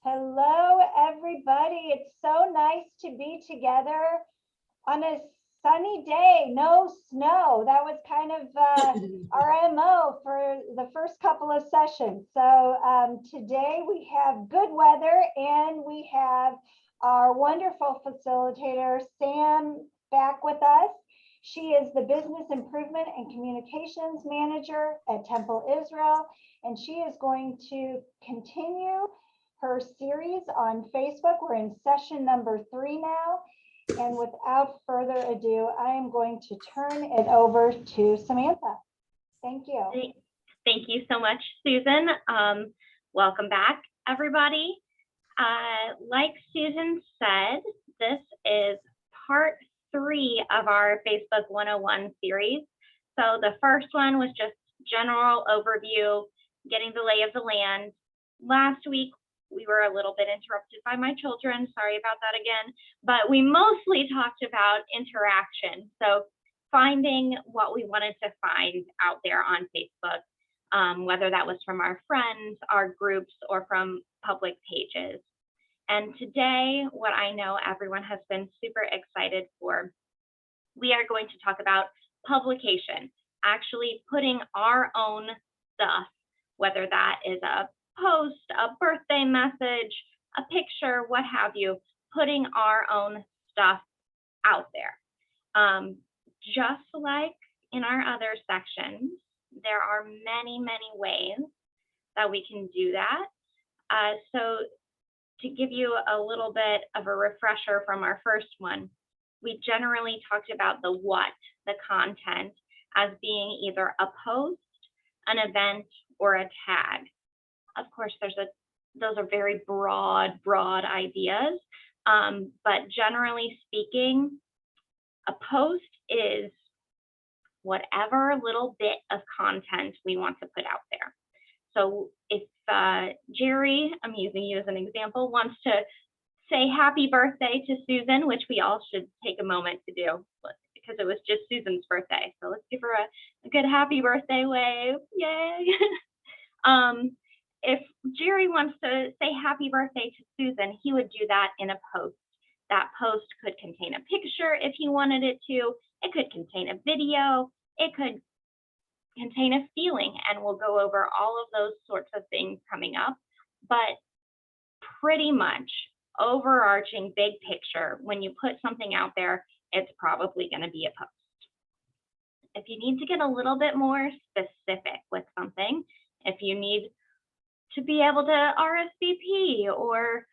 Hello, everybody. It's so nice to be together on a sunny day, no snow. That was kind of our MO for the first couple of sessions. So today we have good weather and we have our wonderful facilitator, Sam, back with us. She is the Business Improvement and Communications Manager at Temple Israel, and she is going to continue her series on Facebook. We're in session number 3 now. And without further ado, I am going to turn it over to Samantha. Thank you. Thank you so much, Susan. Welcome back, everybody. Like Susan said, this is part 3 of our Facebook 101 series. So the first one was just general overview, getting the lay of the land. Last week, we were a little bit interrupted by my children. Sorry about that again. But we mostly talked about interaction. So finding what we wanted to find out there on Facebook, whether that was from our friends, our groups, or from public pages. And today, what I know everyone has been super excited for, we are going to talk about publication, actually putting our own stuff, whether that is a post, a birthday message, a picture, what have you, putting our own stuff out there. Just like in our other sections, there are many, many ways that we can do that. So to give you a little bit of a refresher from our first one, we generally talked about the what, the content, as being either a post, an event, or a tag. Of course, those are very broad ideas, but generally speaking, a post is whatever little bit of content we want to put out there. So if Jerry, I'm using you as an example, wants to say happy birthday to Susan, which we all should take a moment to do because it was just Susan's birthday. So let's give her a good happy birthday wave. Yay. If Jerry wants to say happy birthday to Susan, he would do that in a post. That post could contain a picture if he wanted it to. It could contain a video. It could contain a feeling, and we'll go over all of those sorts of things coming up. But pretty much overarching big picture, when you put something out there, it's probably going to be a post. If you need to get a little bit more specific with something, if you need to be able to RSVP or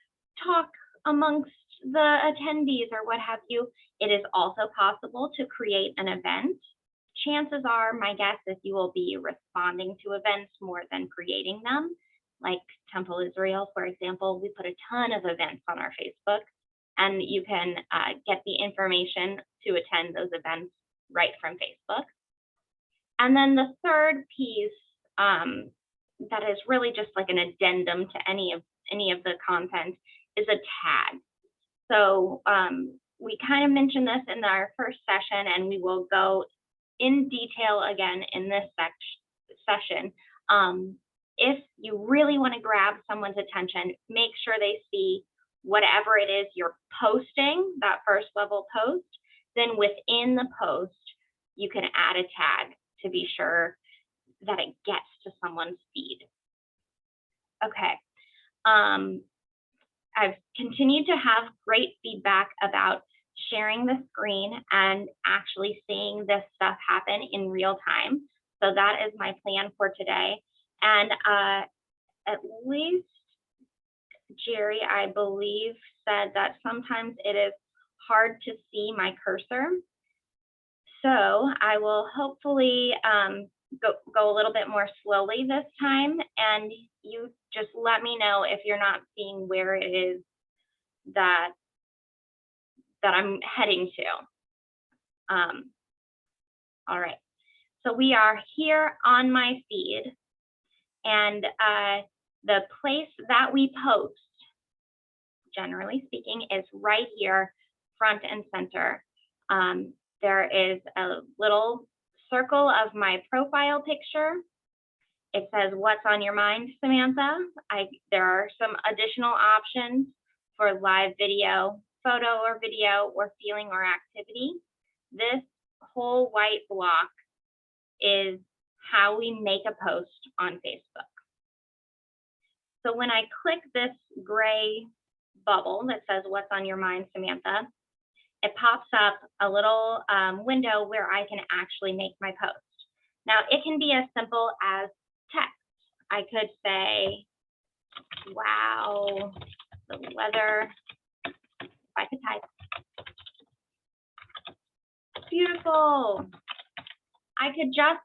talk amongst the attendees or what have you, it is also possible to create an event. Chances are, my guess is you will be responding to events more than creating them. Like Temple Israel, for example, we put a ton of events on our Facebook, and you can get the information to attend those events right from Facebook. And then the third piece that is really just like an addendum to any of the content is a tag. So we kind of mentioned this in our first session, and we will go in detail again in this session. If you really want to grab someone's attention, make sure they see whatever it is you're posting, that first level post. Then within the post, you can add a tag to be sure that it gets to someone's feed. Okay. I've continued to have great feedback about sharing the screen and actually seeing this stuff happen in real time. So that is my plan for today. And at least Jerry, I believe, said that sometimes it is hard to see my cursor. So I will hopefully go a little bit more slowly this time, and you just let me know if you're not seeing where it is that I'm heading to. All right, so we are here on my feed, and the place that we post, generally speaking, is right here, front and center. There is a little circle of my profile picture, It says, what's on your mind, Samantha? There are some additional options for live video, photo or video, or feeling or activity. This whole white block is how we make a post on Facebook. So when I click this gray bubble that says, what's on your mind, Samantha, it pops up a little window where I can actually make my post. Now, it can be as simple as text. I could say, wow, the weather, if I could type, beautiful. I could just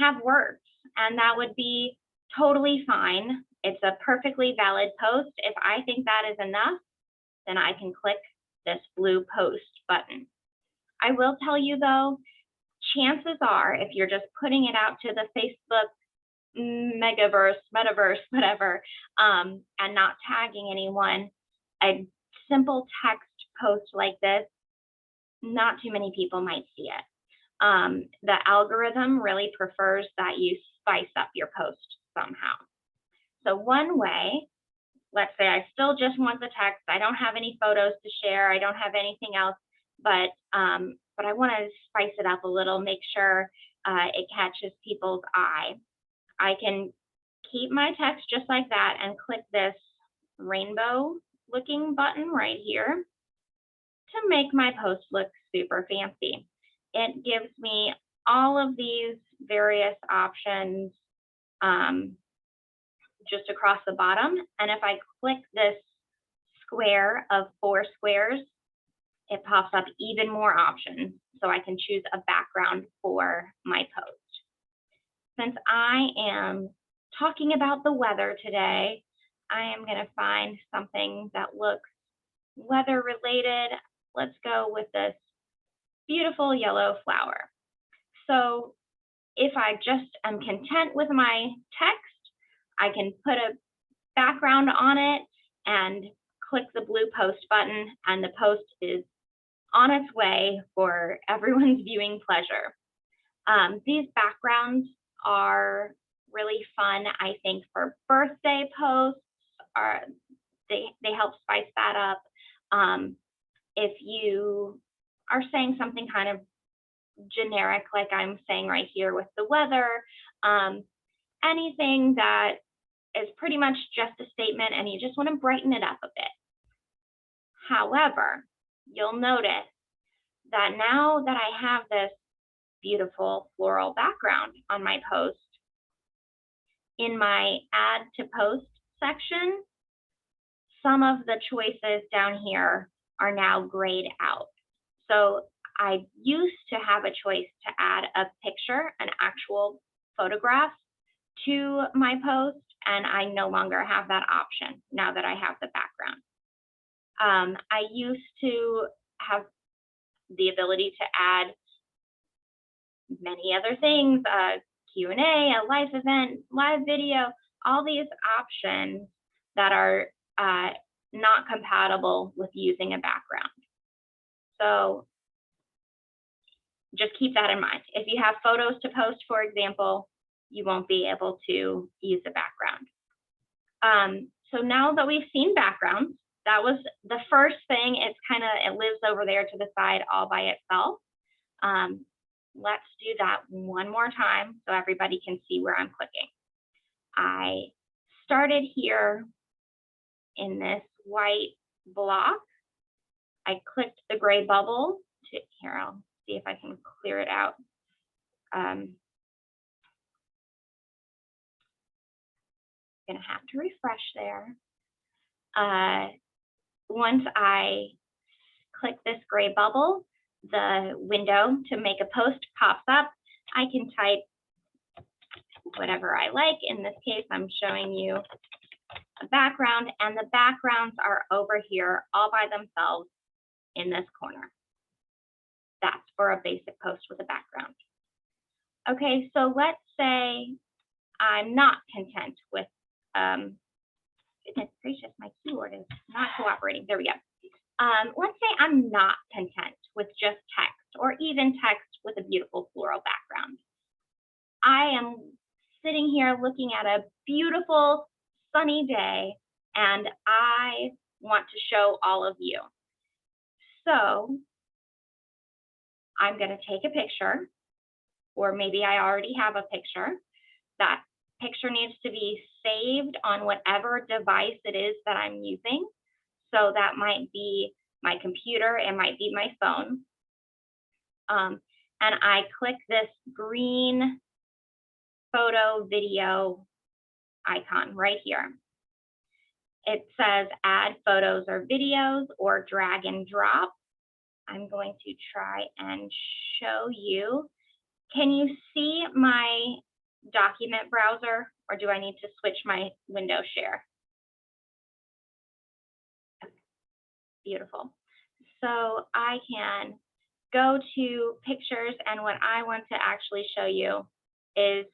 have words, and that would be totally fine. It's a perfectly valid post. If I think that is enough, then I can click this blue post button. I will tell you though, chances are, if you're just putting it out to the Facebook metaverse, whatever, and not tagging anyone, a simple text post like this, not too many people might see it. The algorithm really prefers that you spice up your post somehow. So one way, let's say I still just want the text, I don't have any photos to share, I don't have anything else, but I want to spice it up a little, make sure it catches people's eye. I can keep my text just like that and click this rainbow looking button right here to make my post look super fancy. It gives me all of these various options just across the bottom. And if I click this square of 4 squares, it pops up even more options. So I can choose a background for my post. Since I am talking about the weather today, I am going to find something that looks weather related. Let's go with this beautiful yellow flower. So if I just am content with my text, I can put a background on it and click the blue post button, and the post is on its way for everyone's viewing pleasure. These backgrounds are really fun, I think, for birthday posts. They help spice that up. If you are saying something kind of generic, like I'm saying right here with the weather, anything that is pretty much just a statement and you just want to brighten it up a bit. However, you'll notice that now that I have this beautiful floral background on my post, in my add to post section, some of the choices down here are now grayed out. So I used to have a choice to add a picture, an actual photograph to my post, and I no longer have that option now that I have the background. I used to have the ability to add many other things, a Q&A, a live event, live video, all these options that are not compatible with using a background. So just keep that in mind. If you have photos to post, for example, you won't be able to use a background. So now that we've seen backgrounds, that was the first thing. It lives over there to the side all by itself. Let's do that one more time so everybody can see where I'm clicking. I started here in this white block. I clicked the gray bubble. Here, I'll see if I can clear it out. I'm gonna have to refresh there. Once I click this gray bubble, the window to make a post pops up. I can type whatever I like. In this case, I'm showing you a background, and the backgrounds are over here all by themselves in this corner. That's for a basic post with a background. Okay, so let's say I'm not content with, goodness gracious, my keyboard is not cooperating. There we go. Let's say I'm not content with just text, or even text with a beautiful floral background. I am sitting here looking at a beautiful sunny day, and I want to show all of you. So I'm going to take a picture, or maybe I already have a picture. That picture needs to be saved on whatever device it is that I'm using. So that might be my computer, it might be my phone. And I click this green photo video icon right here. It says add photos or videos or drag and drop. I'm going to try and show you. Can you see my document browser, or do I need to switch my window share? Beautiful. So I can go to pictures, and what I want to actually show you is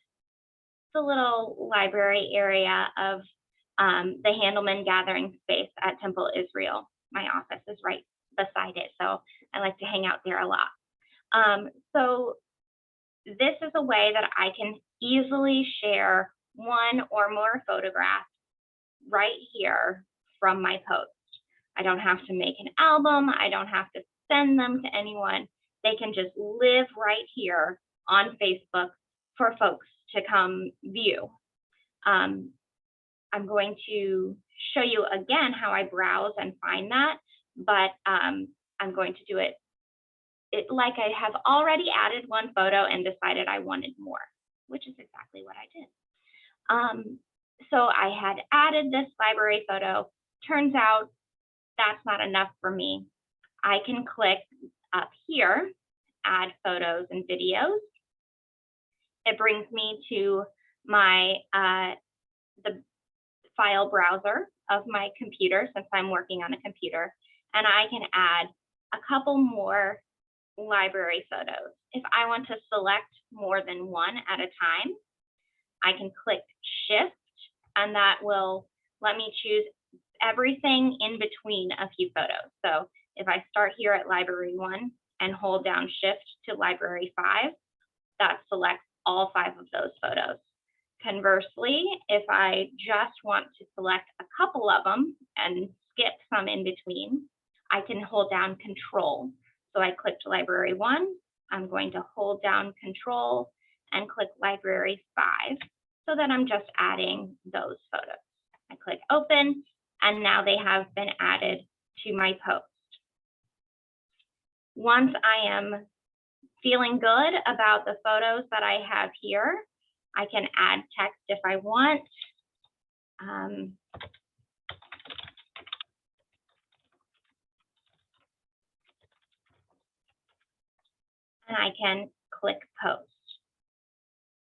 the little library area of the Handelman Gathering Space at Temple Israel. My office is right beside it, so I like to hang out there a lot. So this is a way that I can easily share one or more photographs right here from my post. I don't have to make an album. I don't have to send them to anyone. They can just live right here on Facebook for folks to come view. I'm going to show you again how I browse and find that, but I'm going to do it like I have already added one photo and decided I wanted more, which is exactly what I did. So I had added this library photo. Turns out that's not enough for me. I can click up here, add photos and videos. It brings me to my the file browser of my computer, since I'm working on a computer, and I can add a couple more library photos. If I want to select more than one at a time, I can click Shift, and that will let me choose everything in between a few photos. So if I start here at library 1 and hold down Shift to library 5, that selects all 5 of those photos. Conversely, if I just want to select a couple of them and skip some in between, I can hold down Control. So I clicked library 1, I'm going to hold down Control and click library 5, so that I'm just adding those photos. I click Open, and now they have been added to my post. Once I am feeling good about the photos that I have here, I can add text if I want. And I can click Post.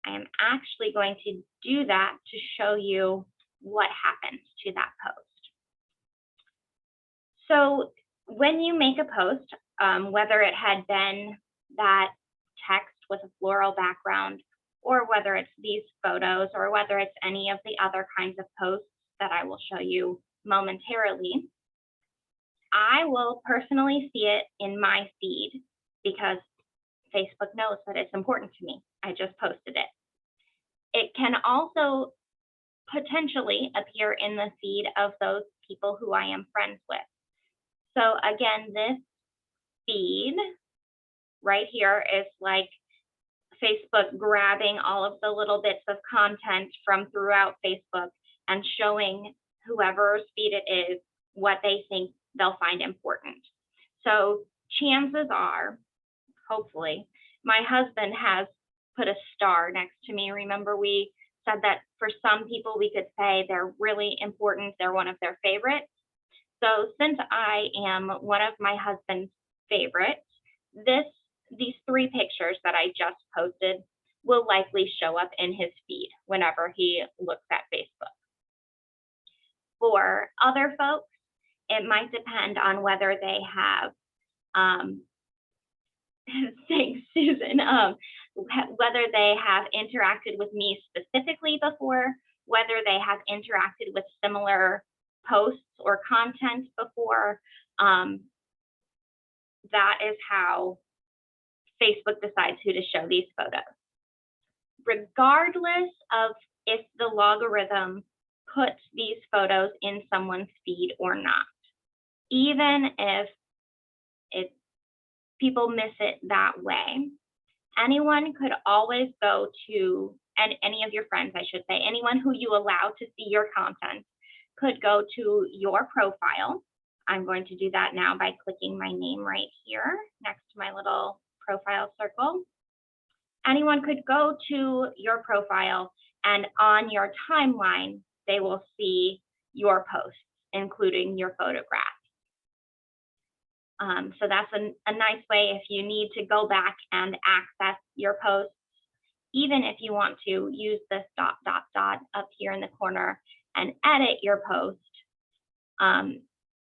I am actually going to do that to show you what happens to that post. So when you make a post, whether it had been that text with a floral background, or whether it's these photos, or whether it's any of the other kinds of posts that I will show you momentarily, I will personally see it in my feed because Facebook knows that it's important to me. I just posted it. It can also potentially appear in the feed of those people who I am friends with. So again, this feed right here is like Facebook grabbing all of the little bits of content from throughout Facebook and showing whoever's feed it is what they think they'll find important. So chances are, hopefully, my husband has put a star next to me. Remember, we said that for some people we could say they're really important, they're one of their favorites. So since I am one of my husband's favorites, these 3 pictures that I just posted will likely show up in his feed whenever he looks at Facebook. For other folks, it might depend on whether they have, thanks, Susan, whether they have interacted with me specifically before, whether they have interacted with similar posts or content before. That is how Facebook decides who to show these photos. Regardless of if the logarithm puts these photos in someone's feed or not, even if people miss it that way. Anyone could always go to, and any of your friends, I should say, anyone who you allow to see your content could go to your profile. I'm going to do that now by clicking my name right here next to my little profile circle. Anyone could go to your profile, and on your timeline, they will see your posts, including your photographs. So that's a nice way if you need to go back and access your posts, even if you want to use this ... up here in the corner and edit your post,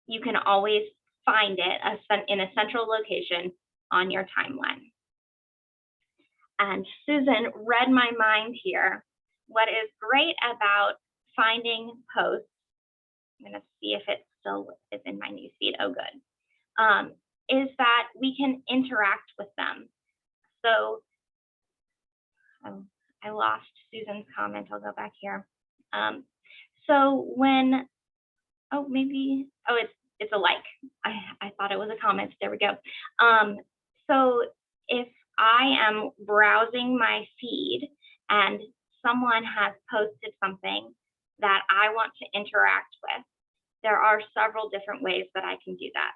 you can always find it in a central location on your timeline. And Susan read my mind here. What is great about finding posts, I'm going to see if it still is in my newsfeed. Oh, good. Is that we can interact with them. So I lost Susan's comment. I'll go back here. So when, it's a like. I thought it was a comment. There we go. So if I am browsing my feed and someone has posted something that I want to interact with, there are several different ways that I can do that.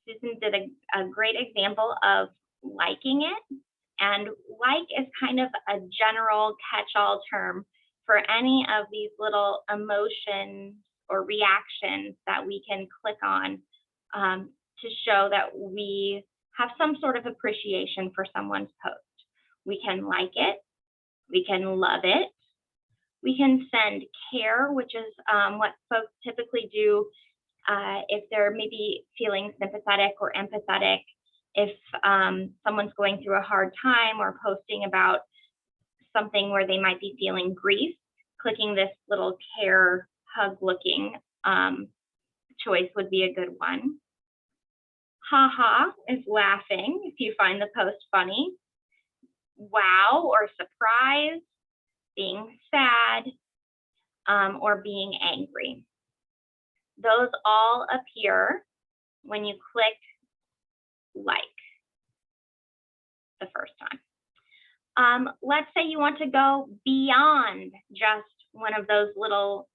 Susan did a great example of liking it. And like is kind of a general catch-all term for any of these little emotions or reactions that we can click on to show that we have some sort of appreciation for someone's post. We can like it, we can love it, we can send care, which is what folks typically do if they're maybe feeling sympathetic or empathetic, if someone's going through a hard time or posting about something where they might be feeling grief, clicking this little care hug looking choice would be a good one. Haha is laughing if you find the post funny. Wow or surprise, being sad, or being angry. Those all appear when you click like the first time. Let's say you want to go beyond just one of those little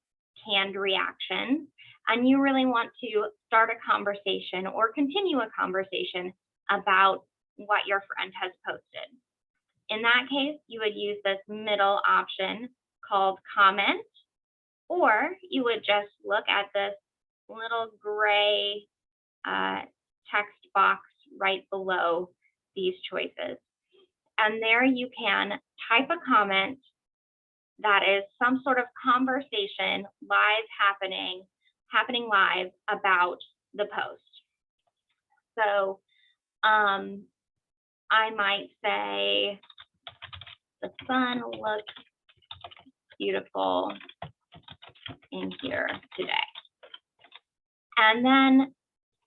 canned reactions, and you really want to start a conversation or continue a conversation about what your friend has posted. In that case, you would use this middle option called comment, or you would just look at this little gray text box right below these choices. And there you can type a comment that is some sort of conversation happening live about the post. So I might say, the sun looks beautiful in here today. And then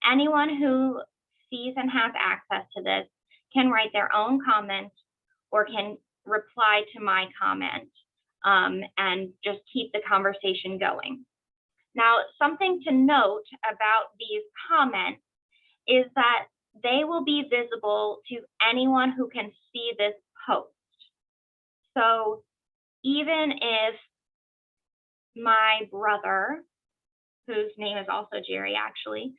anyone who sees and has access to this can write their own comment or can reply to my comment and just keep the conversation going. Now, something to note about these comments is that they will be visible to anyone who can see this post. So even if my brother, whose name is also Jerry actually,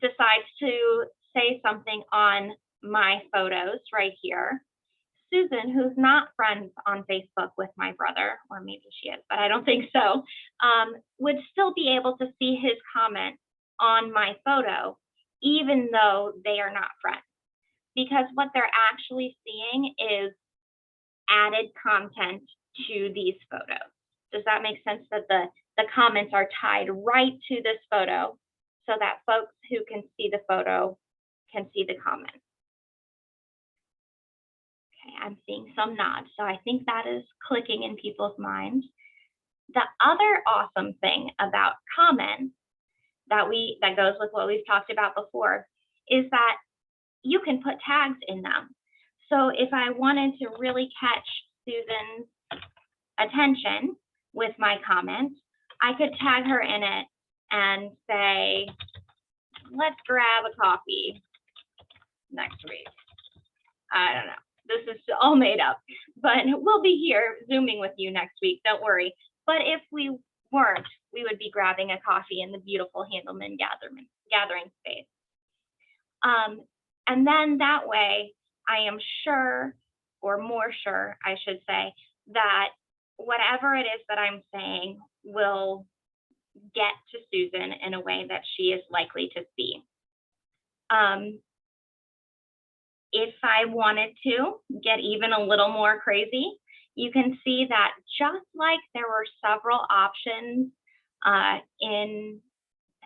decides to say something on my photos right here, Susan, who's not friends on Facebook with my brother, or maybe she is, but I don't think so, would still be able to see his comment on my photo, even though they are not friends. Because what they're actually seeing is added content to these photos. Does that make sense that the comments are tied right to this photo so that folks who can see the photo can see the comment? Okay, I'm seeing some nods, so I think that is clicking in people's minds. The other awesome thing about comments that goes with what we've talked about before is that you can put tags in them. So if I wanted to really catch Susan's attention with my comment, I could tag her in it and say, let's grab a coffee next week. I don't know. This is all made up, but we'll be here Zooming with you next week. Don't worry. But if we weren't, we would be grabbing a coffee in the beautiful Handelman gathering space. And then that way, I am sure, or more sure, I should say, that whatever it is that I'm saying will get to Susan in a way that she is likely to see. If I wanted to get even a little more crazy, you can see that just like there were several options in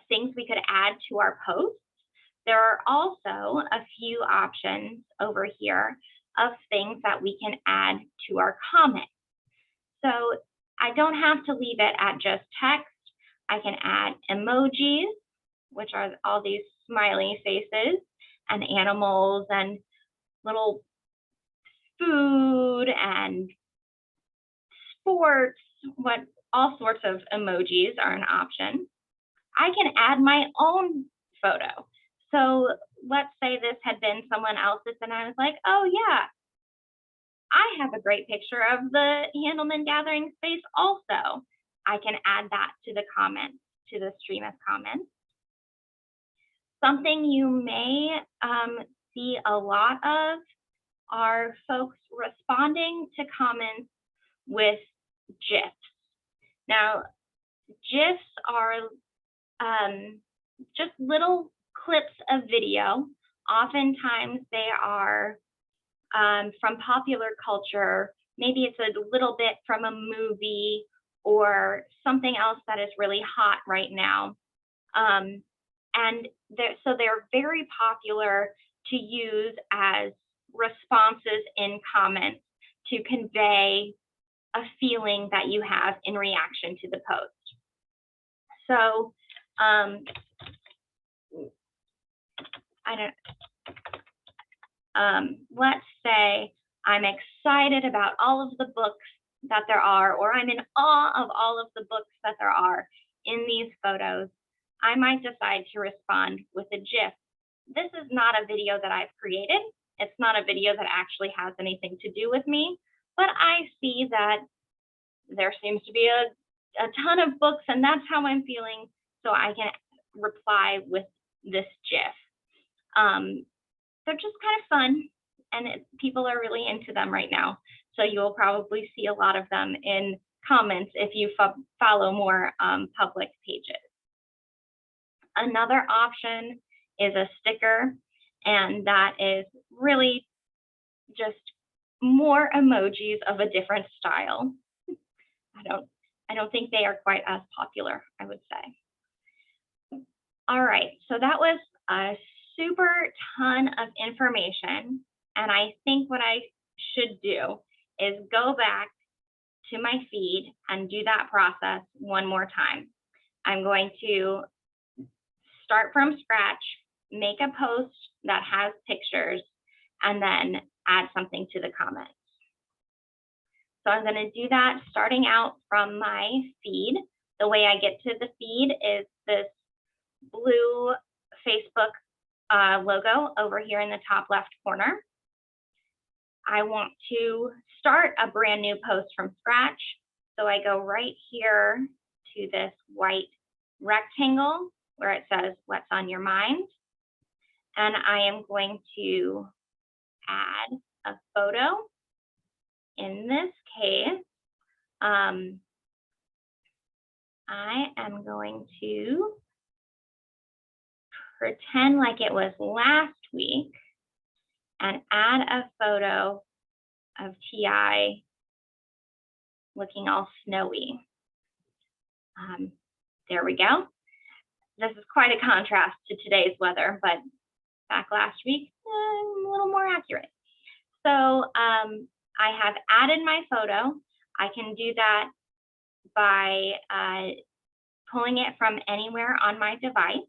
things we could add to our posts, there are also a few options over here of things that we can add to our comments. So I don't have to leave it at just text. I can add emojis, which are all these smiley faces, and animals and little food and sports, all sorts of emojis are an option. I can add my own photo. So let's say this had been someone else's and I was like, oh yeah, I have a great picture of the Handelman gathering space also. I can add that to the comments, to the stream of comments. Something you may see a lot of are folks responding to comments with GIFs. Now, GIFs are just little clips of video. Oftentimes they are from popular culture. Maybe it's a little bit from a movie or something else that is really hot right now. And so they're very popular to use as responses in comments to convey a feeling that you have in reaction to the post. So let's say I'm excited about all of the books that there are, or I'm in awe of all of the books that there are in these photos. I might decide to respond with a GIF. This is not a video that I've created. It's not a video that actually has anything to do with me, but I see that there seems to be a ton of books and that's how I'm feeling. So I can reply with this GIF. They're just kind of fun and people are really into them right now. So you'll probably see a lot of them in comments if you follow more public pages. Another option is a sticker, and that is really just more emojis of a different style. I don't think they are quite as popular, I would say. All right, so that was a super ton of information, and I think what I should do is go back to my feed and do that process one more time. I'm going to start from scratch, make a post that has pictures, and then add something to the comments. So I'm going to do that starting out from my feed. The way I get to the feed is this blue Facebook logo over here in the top left corner. I want to start a brand new post from scratch. So I go right here to this white rectangle where it says what's on your mind. And I am going to add a photo. In this case, I am going to pretend like it was last week and add a photo of TI looking all snowy. There we go. This is quite a contrast to today's weather, but back last week, a little more accurate. So I have added my photo. I can do that by pulling it from anywhere on my device,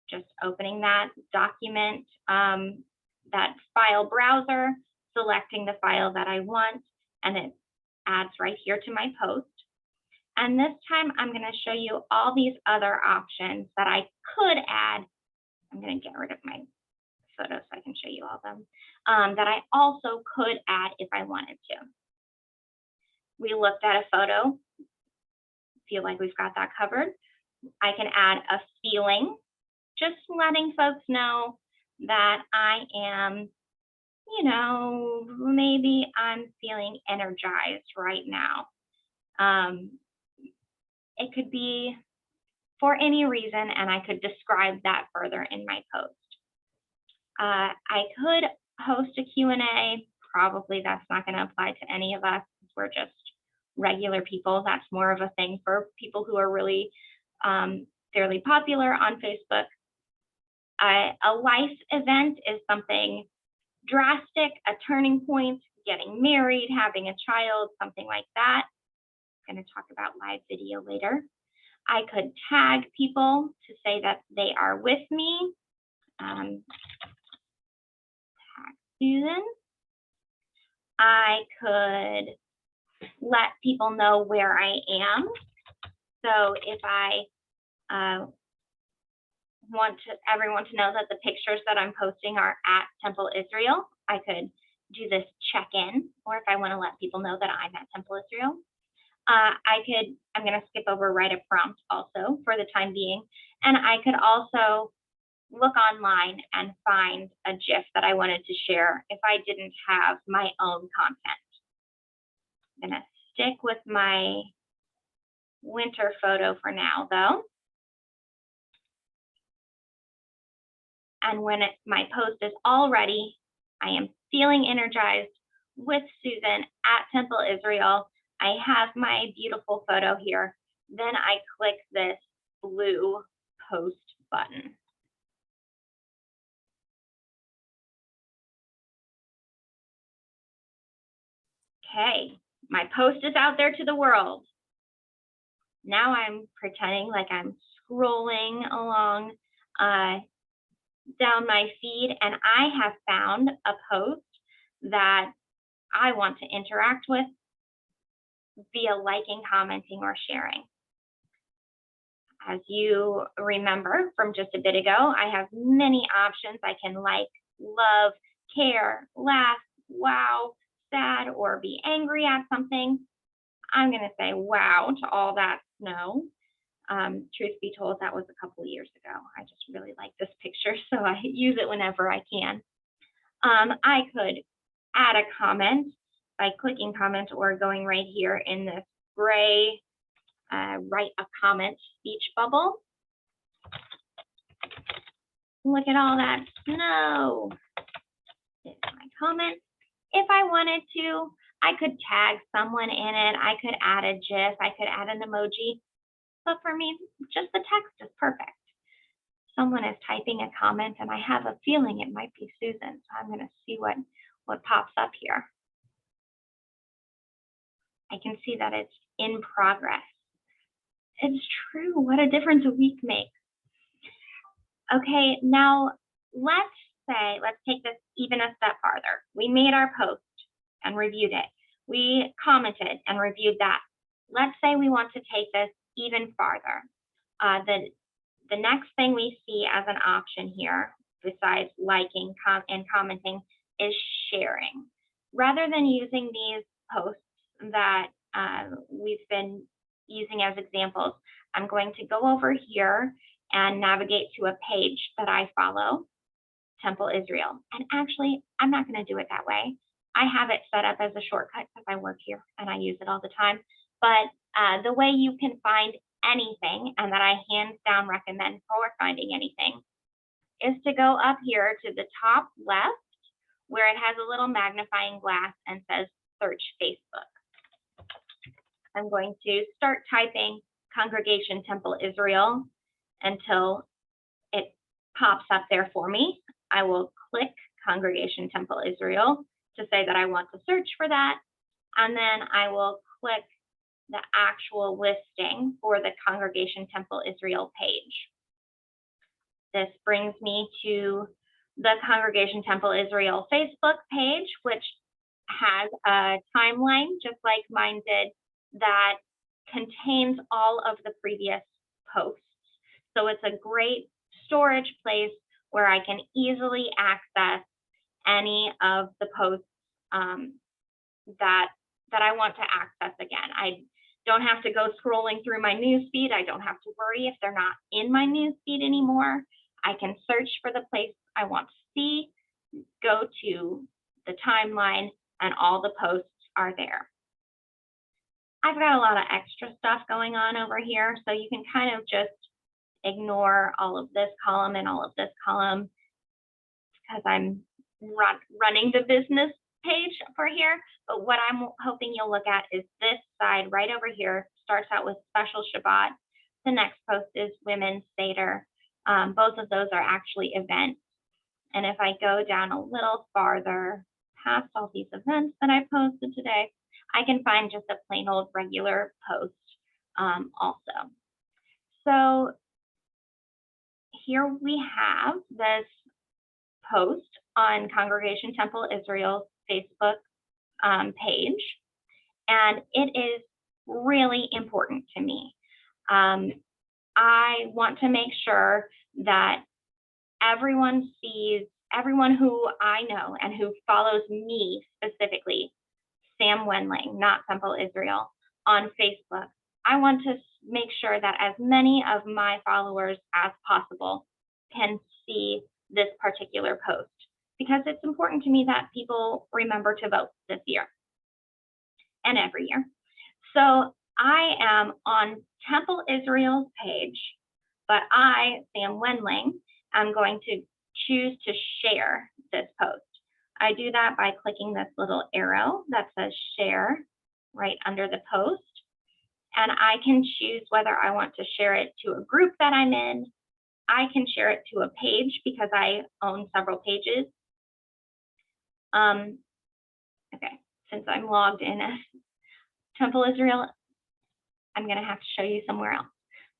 just opening that document, that file browser, selecting the file that I want, and it adds right here to my post. And this time I'm going to show you all these other options that I could add. I'm going to get rid of my photos so I can show you all of them, that I also could add if I wanted to. We looked at a photo, feel like we've got that covered. I can add a feeling, just letting folks know that I am, you know, maybe I'm feeling energized right now. It could be for any reason, and I could describe that further in my post. I could host a Q&A. Probably that's not going to apply to any of us. We're just regular people. That's more of a thing for people who are really fairly popular on Facebook. A life event is something drastic, a turning point, getting married, having a child, something like that. I'm going to talk about live video later. I could tag people to say that they are with me. Tag Susan. I could let people know where I am. So if I want everyone to know that the pictures that I'm posting are at Temple Israel, I could do this check-in, or if I want to let people know that I'm at Temple Israel. I'm going to skip over write a prompt also for the time being, and I could also look online and find a GIF that I wanted to share if I didn't have my own content. I'm going to stick with my winter photo for now, though. And when my post is all ready, I am feeling energized with Susan at Temple Israel. I have my beautiful photo here. Then I click this blue post button. Okay, my post is out there to the world. Now I'm pretending like I'm scrolling along down my feed, and I have found a post that I want to interact with via liking, commenting, or sharing. As you remember from just a bit ago, I have many options. I can like, love, care, laugh, wow, sad, or be angry at something. I'm going to say wow to all that snow. Truth be told, that was a couple of years ago. I just really like this picture, so I use it whenever I can. I could add a comment by clicking comment or going right here in this gray write a comment speech bubble. Look at all that snow. This is my comment. If I wanted to, I could tag someone in it. I could add a GIF. I could add an emoji. But for me, just the text is perfect. Someone is typing a comment, and I have a feeling it might be Susan. So I'm going to see what pops up here. I can see that it's in progress. It's true. What a difference a week makes. Okay, now let's take this even a step farther. We made our post and reviewed it. We commented and reviewed that. Let's say we want to take this even farther. The next thing we see as an option here, besides liking and commenting, is sharing. Rather than using these posts that we've been using as examples, I'm going to go over here and navigate to a page that I follow, Temple Israel. And actually, I'm not going to do it that way. I have it set up as a shortcut because I work here and I use it all the time. But the way you can find anything, and that I hands down recommend for finding anything, is to go up here to the top left where it has a little magnifying glass and says search Facebook. I'm going to start typing Congregation Temple Israel until it pops up there for me. I will click Congregation Temple Israel to say that I want to search for that, and then I will click the actual listing for the Congregation Temple Israel page. This brings me to the Congregation Temple Israel Facebook page, which has a timeline, just like mine did, that contains all of the previous posts. So it's a great storage place where I can easily access any of the posts that I want to access again. I don't have to go scrolling through my newsfeed. I don't have to worry if they're not in my newsfeed anymore. I can search for the place I want to see, go to the timeline, and all the posts are there. I've got a lot of extra stuff going on over here, so you can kind of just ignore all of this column and all of this column because I'm running the business page for here. But what I'm hoping you'll look at is this side right over here. Starts out with Special Shabbat. The next post is Women's Seder. Both of those are actually events. And if I go down a little farther past all these events that I posted today, I can find just a plain old regular post also. So here we have this post on Congregation Temple Israel's Facebook page, and it is really important to me. I want to make sure that everyone sees, everyone who I know and who follows me specifically, Sam Wendling, not Temple Israel, on Facebook. I want to make sure that as many of my followers as possible can see this particular post, because it's important to me that people remember to vote this year and every year. So I am on Temple Israel's page, but I, Sam Wendling, am going to choose to share this post. I do that by clicking this little arrow that says share right under the post. And I can choose whether I want to share it to a group that I'm in. I can share it to a page because I own several pages. Okay, since I'm logged in as Temple Israel, I'm going to have to show you somewhere else.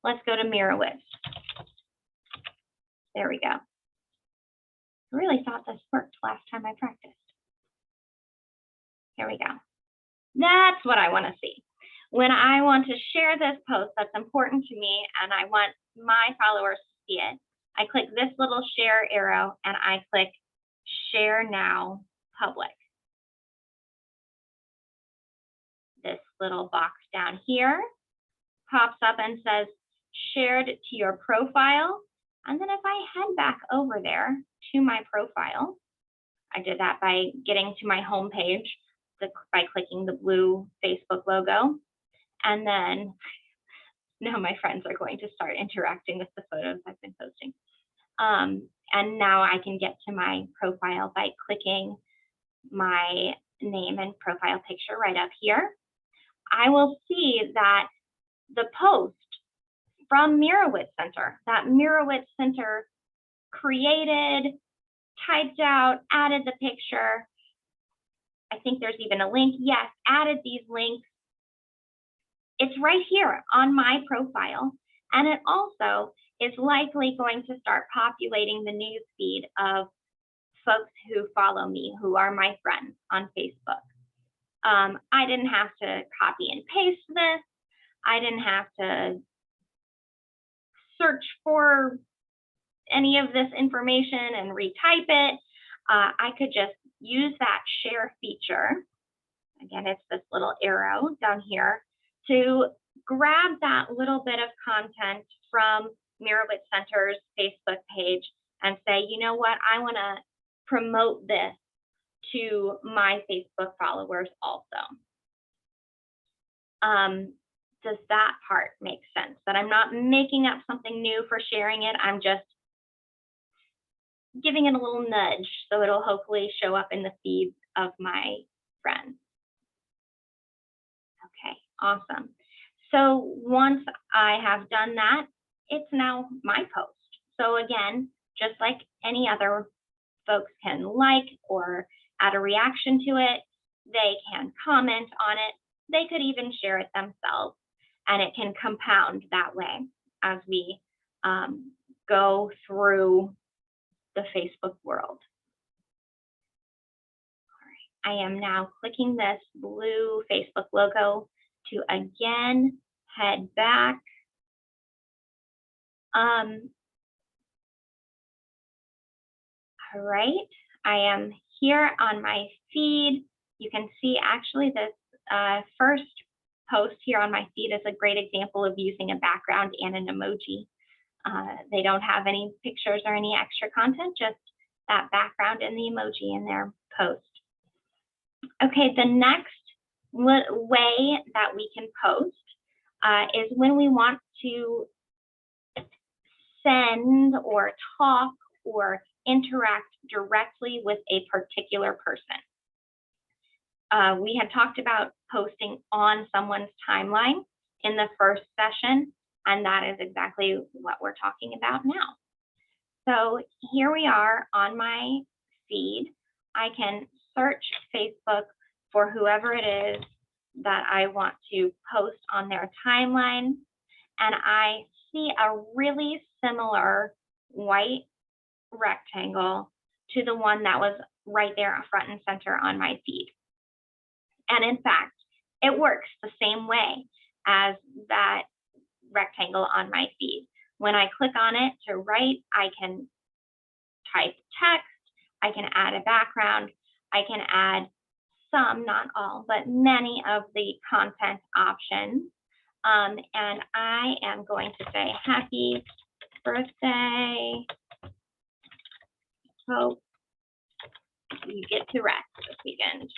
Let's go to Mirowitz. There we go. I really thought this worked last time I practiced. Here we go. That's what I want to see. When I want to share this post that's important to me and I want my followers to see it, I click this little share arrow and I click Share Now Public. This little box down here pops up and says shared to your profile. And then if I head back over there to my profile, I did that by getting to my home page by clicking the blue Facebook logo. And then now my friends are going to start interacting with the photos I've been posting. And now I can get to my profile by clicking my name and profile picture right up here. I will see that the post from Mirowitz Center, that Mirowitz Center created, typed out, added the picture. I think there's even a link. Yes, added these links. It's right here on my profile. And it also is likely going to start populating the news feed of folks who follow me, who are my friends on Facebook. I didn't have to copy and paste this. I didn't have to search for any of this information and retype it. I could just use that share feature. Again, it's this little arrow down here to grab that little bit of content from Mirowitz Center's Facebook page and say, you know what, I want to promote this to my Facebook followers also. Does that part make sense? That I'm not making up something new for sharing it. I'm just giving it a little nudge so it'll hopefully show up in the feeds of my friends. Okay, awesome. So once I have done that, it's now my post. So again, just like any other, folks can like or add a reaction to it. They can comment on it. They could even share it themselves, and it can compound that way as we go through the Facebook world. All right. I am now clicking this blue Facebook logo to again head back. All right, I am here on my feed. You can see actually this first post here on my feed is a great example of using a background and an emoji. They don't have any pictures or any extra content, just that background and the emoji in their post. Okay, the next way that we can post is when we want to send or talk or interact directly with a particular person. We had talked about posting on someone's timeline in the first session, and that is exactly what we're talking about now. So here we are on my feed. I can search Facebook for whoever it is that I want to post on their timeline, and I see a really similar white rectangle to the one that was right there front and center on my feed. And in fact, it works the same way as that rectangle on my feed. When I click on it to write, I can type text, I can add a background, I can add some, not all, but many of the content options. And I am going to say happy birthday. Hope you get to rest this weekend.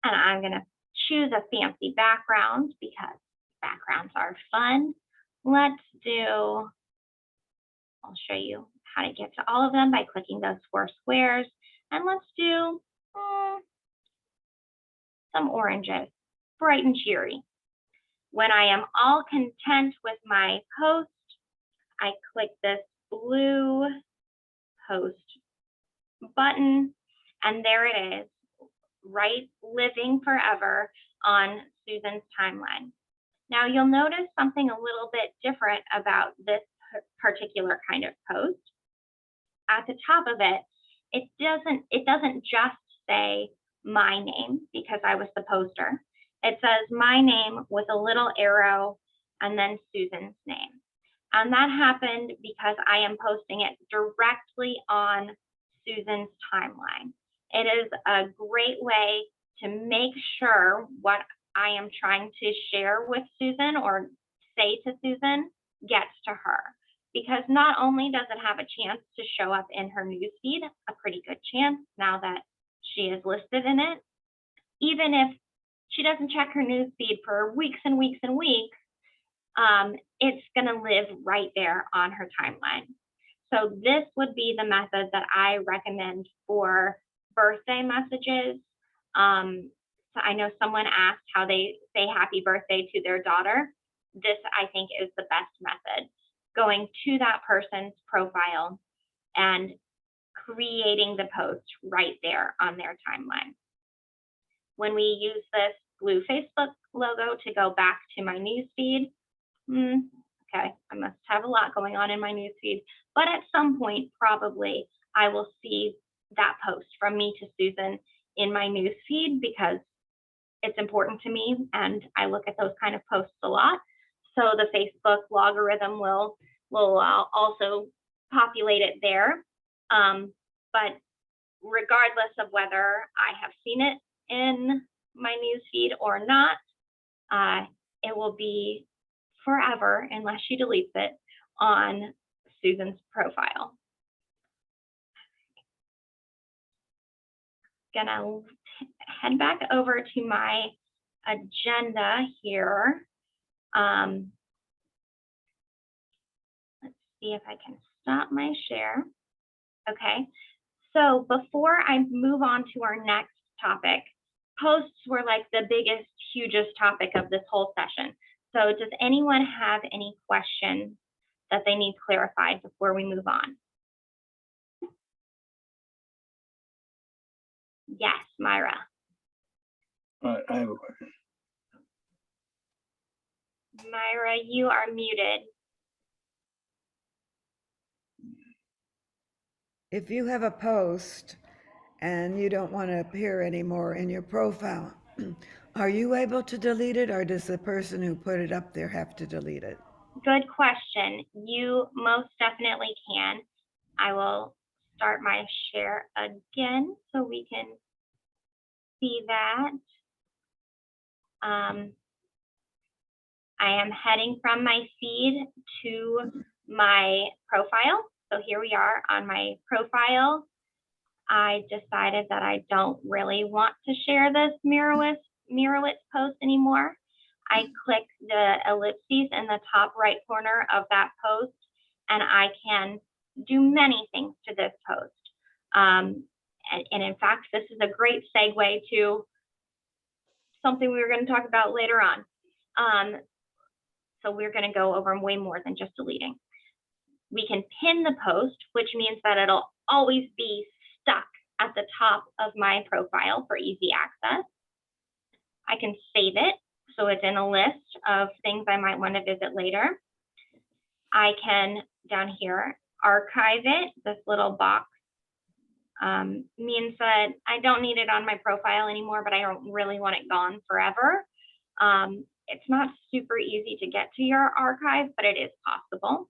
And I'm going to choose a fancy background because backgrounds are fun. Let's do, I'll show you how to get to all of them by clicking those 4 squares. And let's do some oranges, bright and cheery. When I am all content with my post, I click this blue post button, and there it is, right, living forever on Susan's timeline. Now you'll notice something a little bit different about this particular kind of post. At the top of it, it doesn't just say my name because I was the poster. It says my name with a little arrow and then Susan's name. And that happened because I am posting it directly on Susan's timeline. It is a great way to make sure what I am trying to share with Susan or say to Susan gets to her. Because not only does it have a chance to show up in her newsfeed, a pretty good chance now that she is listed in it, even if she doesn't check her newsfeed for weeks and weeks and weeks, it's going to live right there on her timeline. So this would be the method that I recommend for birthday messages. So I know someone asked how they say happy birthday to their daughter. This, I think, is the best method. Going to that person's profile and creating the post right there on their timeline. When we use this blue Facebook logo to go back to my newsfeed, okay, I must have a lot going on in my newsfeed, but at some point, probably, I will see that post from me to Susan in my newsfeed because it's important to me and I look at those kind of posts a lot. So the Facebook logarithm will also populate it there. But regardless of whether I have seen it in my newsfeed or not, it will be forever, unless she deletes it, on Susan's profile. Gonna head back over to my agenda here. Let's see if I can stop my share. Okay, so before I move on to our next topic, posts were like the biggest, hugest topic of this whole session. So does anyone have any questions that they need clarified before we move on? Yes, Myra. I have a question. Myra, you are muted. If you have a post and you don't want to appear anymore in your profile, are you able to delete it, or does the person who put it up there have to delete it? Good question. You most definitely can. I will start my share again so we can see that. I am heading from my feed to my profile. So here we are on my profile. I decided that I don't really want to share this Mirrorless post anymore. I click the ellipses in the top right corner of that post, and I can do many things to this post. And in fact, this is a great segue to something we were going to talk about later on. So we're going to go over way more than just deleting. We can pin the post, which means that it'll always be stuck at the top of my profile for easy access. I can save it, so it's in a list of things I might want to visit later. I can, down here, archive it. This little box means that I don't need it on my profile anymore, but I don't really want it gone forever. It's not super easy to get to your archive, but it is possible.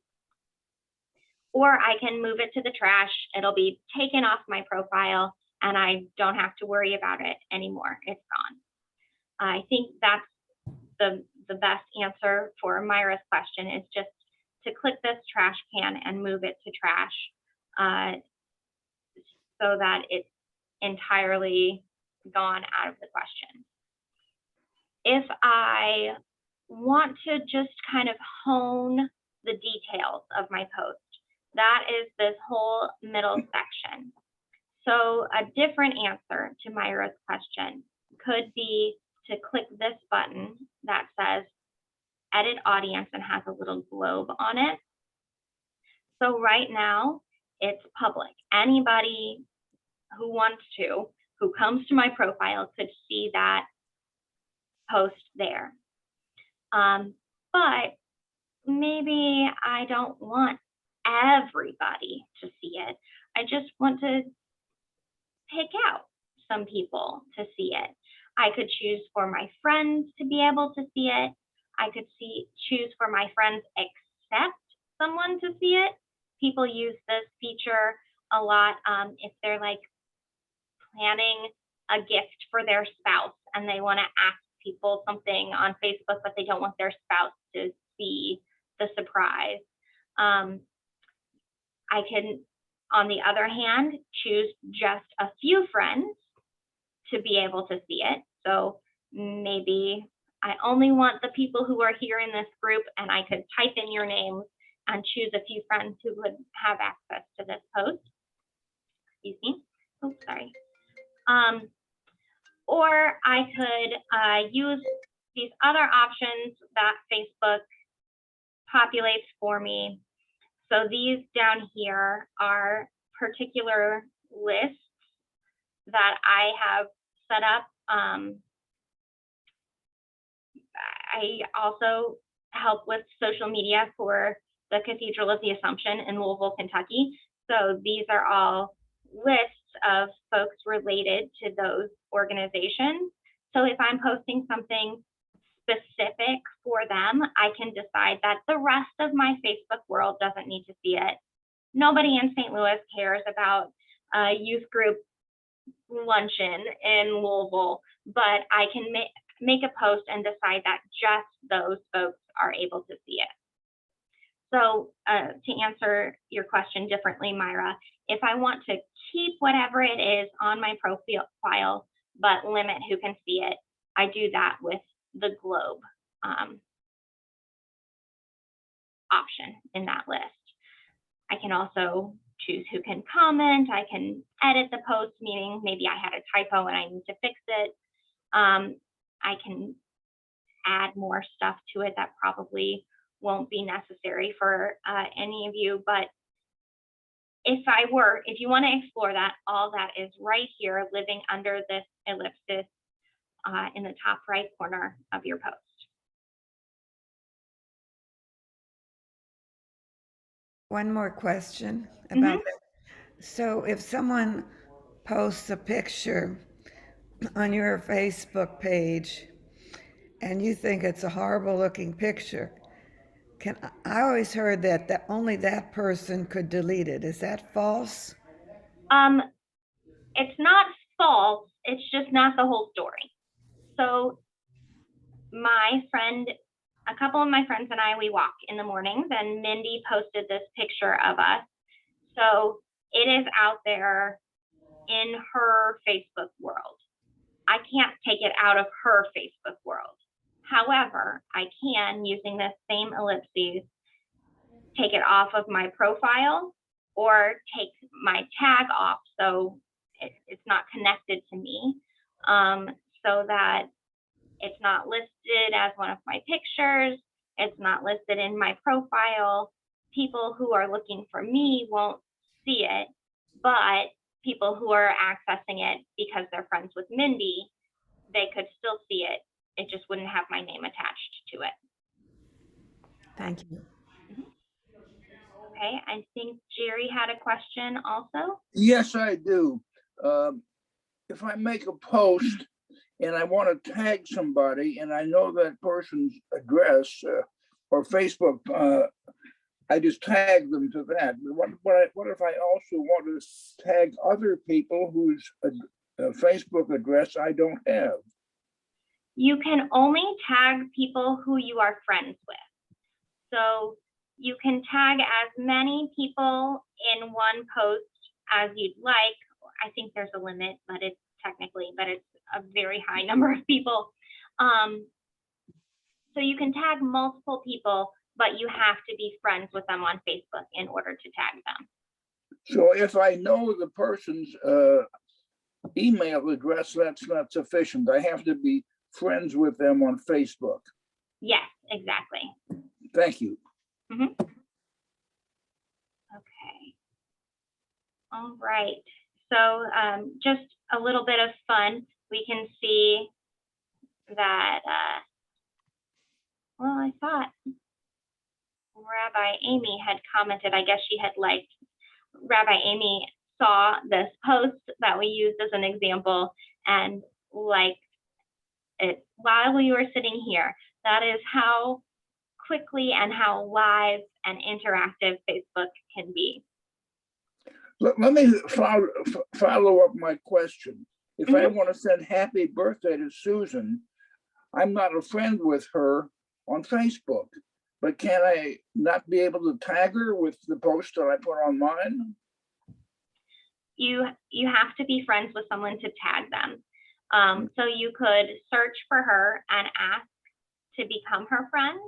Or I can move it to the trash. It'll be taken off my profile and I don't have to worry about it anymore. It's gone. I think that's the best answer for Myra's question, is just to click this trash can and move it to trash so that it's entirely gone out of the question. If I want to just kind of hone the details of my post, that is this whole middle section. So a different answer to Myra's question could be to click this button that says edit audience and has a little globe on it. So right now it's public. Anybody who wants to, who comes to my profile, could see that post there. But maybe I don't want everybody to see it. I just want to pick out some people to see it. I could choose for my friends to be able to see it. I could choose for my friends accept someone to see it. People use this feature a lot if they're like planning a gift for their spouse and they want to ask people something on Facebook, but they don't want their spouse to see the surprise. I can, on the other hand, choose just a few friends to be able to see it. So maybe I only want the people who are here in this group, and I could type in your names and choose a few friends who would have access to this post. Excuse me. Oh, sorry. Or I could use these other options that Facebook populates for me. So these down here are particular lists that I have set up. I also help with social media for the Cathedral of the Assumption in Louisville, Kentucky. So these are all lists of folks related to those organizations. So if I'm posting something specific for them, I can decide that the rest of my Facebook world doesn't need to see it. Nobody in St. Louis cares about a youth group luncheon in Louisville, but I can make a post and decide that just those folks are able to see it. So to answer your question differently, Myra, if I want to keep whatever it is on my profile, but limit who can see it, I do that with the globe option in that list. I can also choose who can comment. I can edit the post, meaning maybe I had a typo and I need to fix it. I can add more stuff to it that probably won't be necessary for any of you, but if you want to explore that, all that is right here, living under this ellipsis in the top right corner of your post. One more question about that. So if someone posts a picture on your Facebook page and you think it's a horrible looking picture, I always heard that only that person could delete it. Is that false? Um, it's not false, it's just not the whole story. So my friend, a couple of my friends and I, we walk in the mornings, and Mindy posted this picture of us. So it is out there in her Facebook world. I can't take it out of her Facebook world. However, I can, using this same ellipses, take it off of my profile or take my tag off so it's not connected to me, so that it's not listed as one of my pictures. It's not listed in my profile. People who are looking for me won't see it, but people who are accessing it because they're friends with Mindy, they could still see it. It just wouldn't have my name attached to it. Thank you. Okay, I think Jerry had a question also. Yes, I do. If I make a post and I want to tag somebody and I know that person's address or Facebook, I just tag them to that. What if I also want to tag other people whose Facebook address I don't have? You can only tag people who you are friends with. So you can tag as many people in one post as you'd like. I think there's a limit, but it's a very high number of people. So you can tag multiple people, but you have to be friends with them on Facebook in order to tag them. So if I know the person's email address, that's not sufficient. I have to be friends with them on Facebook. Yes, exactly. Thank you. Okay. All right. So just a little bit of fun. We can see that, well, I thought Rabbi Amy had commented, I guess she had liked, Rabbi Amy saw this post that we used as an example and liked it while we were sitting here. That is how quickly and how live and interactive Facebook can be. Let me follow up my question. If I want to send happy birthday to Susan, I'm not a friend with her on Facebook, but can I not be able to tag her with the post that I put on mine? You have to be friends with someone to tag them. So you could search for her and ask to become her friend.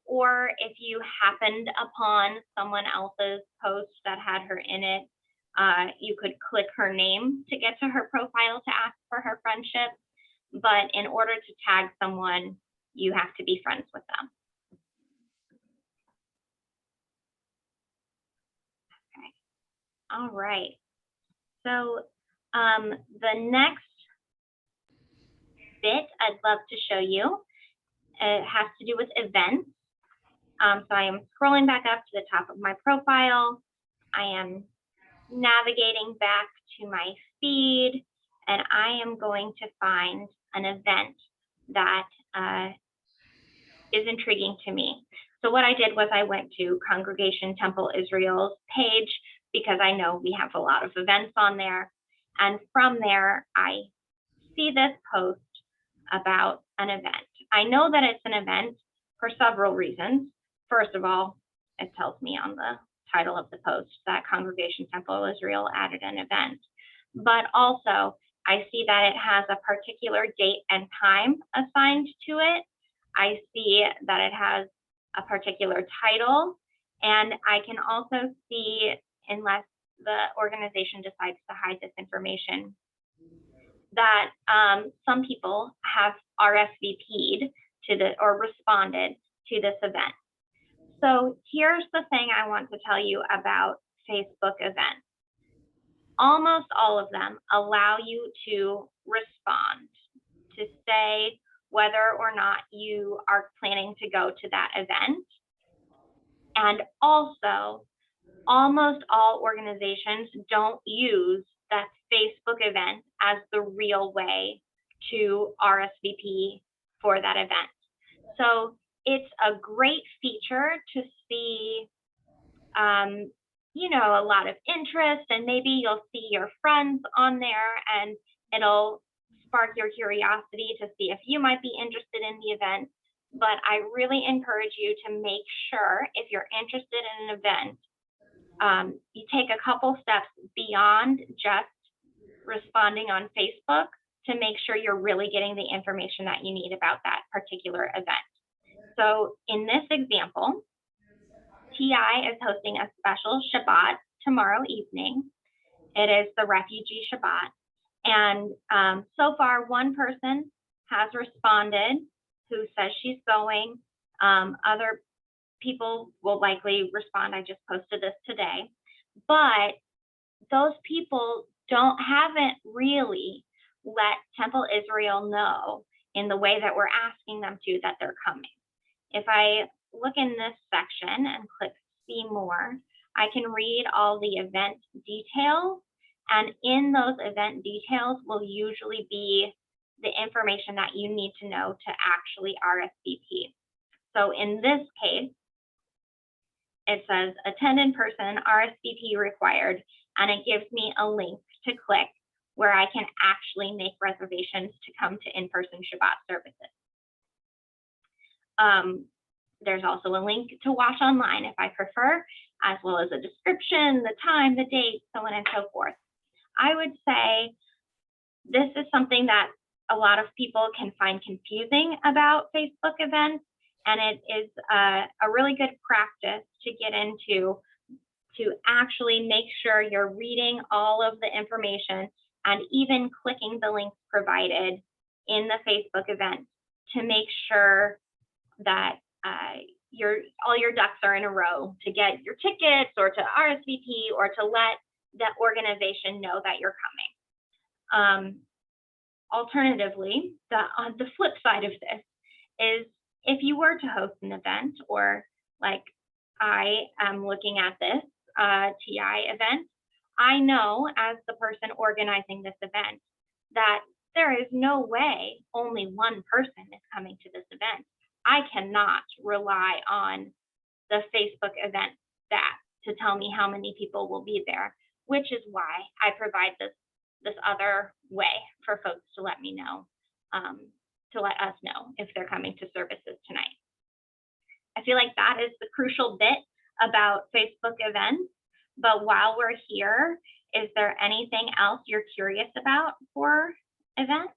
Or if you happened upon someone else's post that had her in it, you could click her name to get to her profile to ask for her friendship. But in order to tag someone, you have to be friends with them. Okay. All right. So the next bit I'd love to show you, it has to do with events. So I am scrolling back up to the top of my profile. I am navigating back to my feed, and I am going to find an event that is intriguing to me. So what I did was I went to Congregation Temple Israel's page because I know we have a lot of events on there. And from there, I see this post about an event. I know that it's an event for several reasons. First of all, it tells me on the title of the post that Congregation Temple Israel added an event. But also, I see that it has a particular date and time assigned to it. I see that it has a particular title, and I can also see, unless the organization decides to hide this information, that some people have RSVP'd to the or responded to this event. So here's the thing I want to tell you about Facebook events. Almost all of them allow you to respond, to say whether or not you are planning to go to that event. And also, almost all organizations don't use that Facebook event as the real way to RSVP for that event. So it's a great feature to see, you know, a lot of interest, and maybe you'll see your friends on there and it'll spark your curiosity to see if you might be interested in the event. But I really encourage you to make sure, if you're interested in an event, you take a couple steps beyond just responding on Facebook to make sure you're really getting the information that you need about that particular event. So in this example, TI is hosting a special Shabbat tomorrow evening. It is the Refugee Shabbat. And so far, one person has responded who says she's going. Other people will likely respond. I just posted this today. But those people haven't really let Temple Israel know in the way that we're asking them to that they're coming. If I look in this section and click see more, I can read all the event details, and in those event details will usually be the information that you need to know to actually RSVP. So in this case, it says attend in person, RSVP required, and it gives me a link to click where I can actually make reservations to come to in-person Shabbat services. There's also a link to watch online if I prefer, as well as a description, the time, the date, so on and so forth. I would say this is something that a lot of people can find confusing about Facebook events, and it is a really good practice to get into to actually make sure you're reading all of the information and even clicking the links provided in the Facebook event to make sure that all your ducks are in a row to get your tickets or to RSVP or to let that organization know that you're coming. Alternatively, on the flip side of this is if you were to host an event, or like I am looking at this TI event, I know as the person organizing this event that there is no way only one person is coming to this event. I cannot rely on the Facebook event stats to tell me how many people will be there, which is why I provide this other way for folks to let me know, to let us know if they're coming to services tonight. I feel like that is the crucial bit about Facebook events. But while we're here, is there anything else you're curious about for events?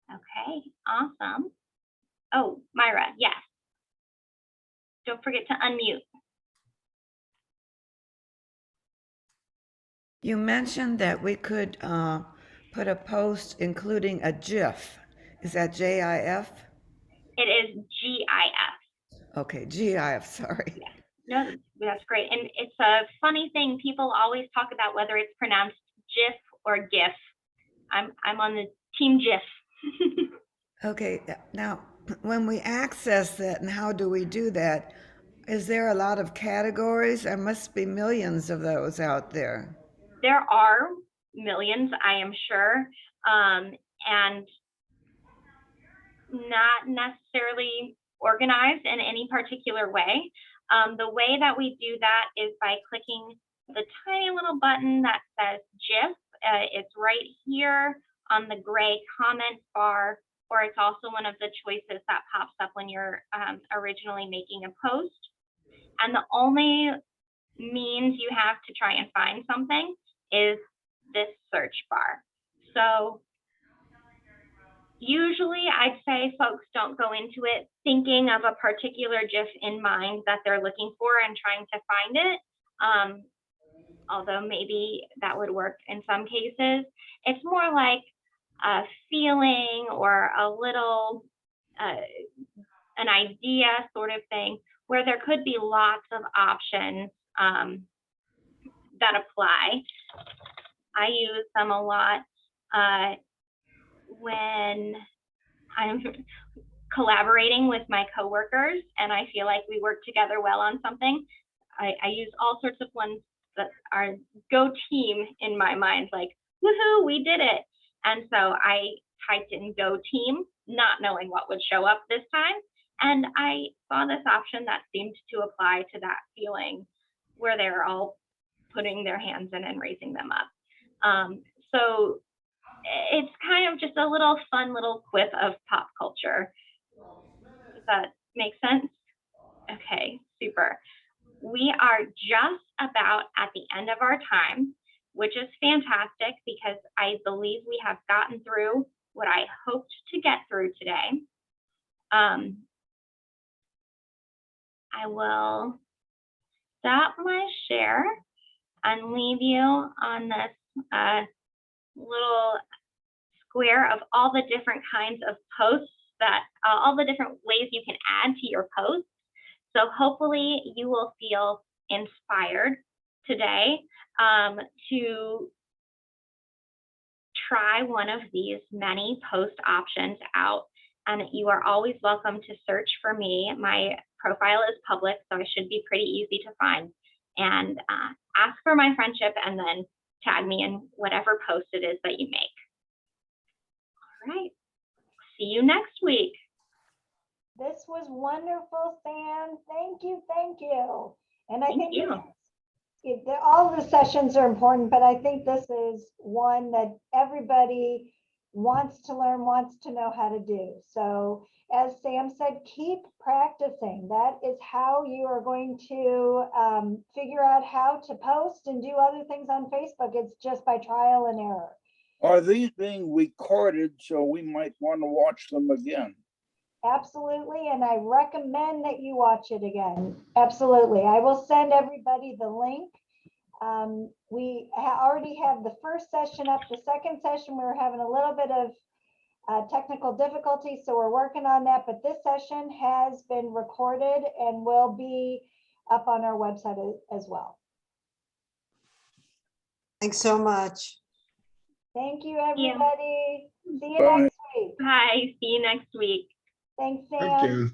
Okay, awesome. Oh, Myra, yes. Don't forget to unmute. You mentioned that we could put a post including a GIF. Is that GIF? It is GIF. Okay, GIF, sorry. Yeah. No, that's great. And it's a funny thing. People always talk about whether it's pronounced GIF or GIF. I'm on the team GIF. Okay, now when we access that, and how do we do that? Is there a lot of categories? There must be millions of those out there. There are millions, I am sure, and not necessarily organized in any particular way. The way that we do that is by clicking the tiny little button that says GIF. It's right here on the gray comment bar, or it's also one of the choices that pops up when you're originally making a post. And the only means you have to try and find something is this search bar. So usually I'd say folks don't go into it thinking of a particular GIF in mind that they're looking for and trying to find it. Although maybe that would work in some cases. It's more like a feeling or a little, an idea sort of thing, where there could be lots of options that apply. I use them a lot when I'm collaborating with my coworkers, and I feel like we work together well on something. I use all sorts of ones that are go team in my mind, like, woohoo, we did it. And so I typed in go team, not knowing what would show up this time. And I saw this option that seemed to apply to that feeling where they're all putting their hands in and raising them up. So it's kind of just a little fun little quip of pop culture. Does that make sense? Okay, super. We are just about at the end of our time, which is fantastic because I believe we have gotten through what I hoped to get through today. I will stop my share and leave you on this little square of all the different kinds of posts that all the different ways you can add to your posts. So hopefully you will feel inspired today to try one of these many post options out. And you are always welcome to search for me. My profile is public, so it should be pretty easy to find. And ask for my friendship and then tag me in whatever post it is that you make. All right, see you next week. This was wonderful, Sam. Thank you, thank you. And I think all the sessions are important, but I think this is one that everybody wants to learn, wants to know how to do. So as Sam said, keep practicing. That is how you are going to figure out how to post and do other things on Facebook. It's just by trial and error. Are these being recorded so we might want to watch them again? Absolutely, and I recommend that you watch it again. Absolutely. I will send everybody the link. We already have the first session up. The second session, we were having a little bit of technical difficulty, so we're working on that. But this session has been recorded and will be up on our website as well. Thanks so much. Thank you, everybody. See you Bye. next week. Bye, see you next week. Thanks, Sam. Thank you.